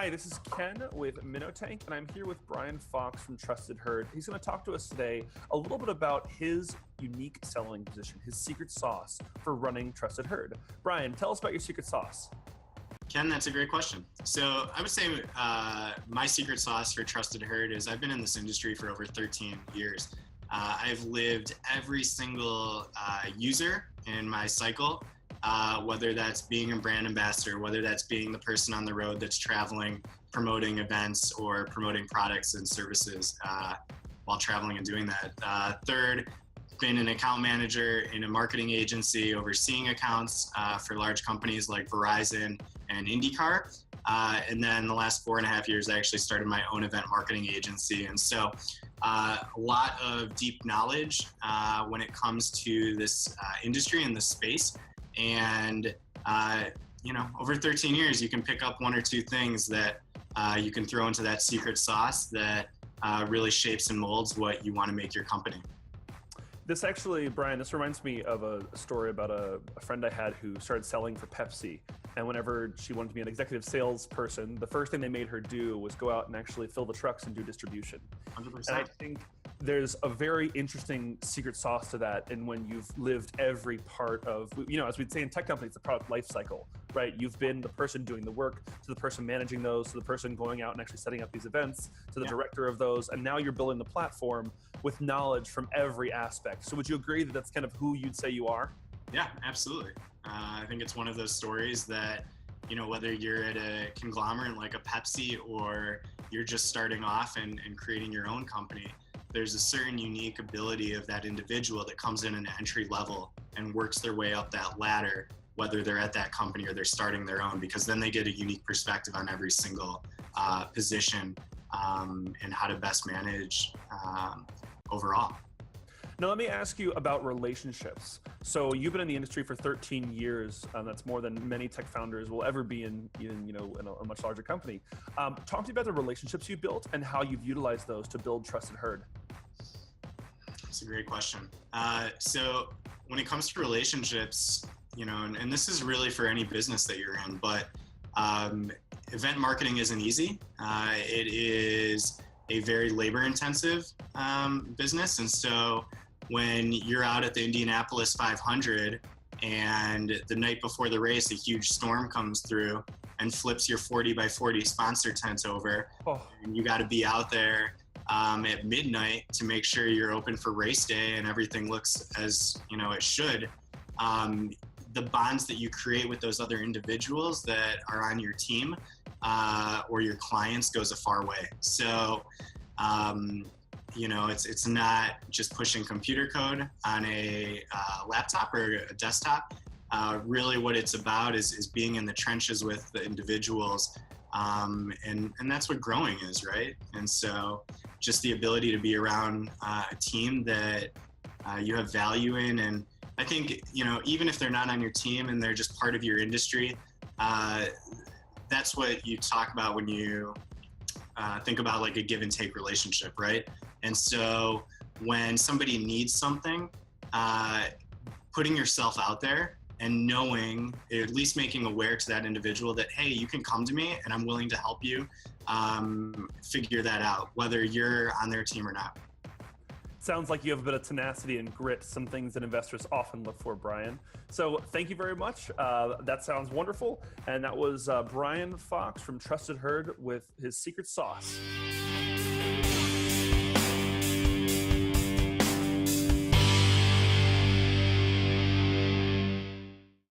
Hi, this is Ken with Minnotank, and I'm here with Brian Fox from Trusted Herd. He's going to talk to us today a little bit about his unique selling position, his secret sauce for running Trusted Herd. Brian, tell us about your secret sauce. Ken, that's a great question. So I would say my secret sauce for Trusted Herd is I've been in this industry for over 13 years. I've lived every single user in my cycle, whether that's being a brand ambassador, whether that's being the person on the road that's traveling, promoting events or promoting products and services while traveling and doing that. Third, been an account manager in a marketing agency overseeing accounts for large companies like Verizon and IndyCar. And then the last 4.5 years, I actually started my own event marketing agency. And so a lot of deep knowledge when it comes to this industry and this space. And, over 13 years, you can pick up one or two things that you can throw into that secret sauce that really shapes and molds what you want to make your company. This actually, Brian, this reminds me of a story about a friend I had who started selling for Pepsi. And whenever she wanted to be an executive salesperson, the first thing they made her do was go out and actually fill the trucks and do distribution. 100%. And I think there's a very interesting secret sauce to that. And when you've lived every part of, as we'd say in tech companies, the product life cycle, right? You've been the person doing the work, to the person managing those, to the person going out and actually setting up these events, to the director of those. And now you're building the platform with knowledge from every aspect. So would you agree that that's kind of who you'd say you are? Yeah, absolutely. I think it's one of those stories that, whether you're at a conglomerate like a Pepsi or you're just starting off and creating your own company, there's a certain unique ability of that individual that comes in an entry level and works their way up that ladder, whether they're at that company or they're starting their own, because then they get a unique perspective on every single position and how to best manage overall. Now, let me ask you about relationships. So you've been in the industry for 13 years. That's more than many tech founders will ever be in a much larger company. Talk to me about the relationships you built and how you've utilized those to build Trusted Herd. That's a great question. So when it comes to relationships, and this is really for any business that you're in, but event marketing isn't easy. It is a very labor-intensive business. And so when you're out at the Indianapolis 500 and the night before the race, a huge storm comes through and flips your 40 by 40 sponsor tent over, and you got to be out there at midnight to make sure you're open for race day and everything looks as it should. The bonds that you create with those other individuals that are on your team or your clients goes a far way. So, it's not just pushing computer code on a laptop or a desktop. Really what it's about is being in the trenches with the individuals. And that's what growing is, right? And so just the ability to be around a team that you have value in. And I think, even if they're not on your team and they're just part of your industry, that's what you talk about when you think about like a give and take relationship, right? And so when somebody needs something, putting yourself out there and knowing, at least making aware to that individual that, hey, you can come to me and I'm willing to help you figure that out, whether you're on their team or not. Sounds like you have a bit of tenacity and grit, some things that investors often look for, Brian. So thank you very much. That sounds wonderful. And that was Brian Fox from Trusted Herd with his secret sauce.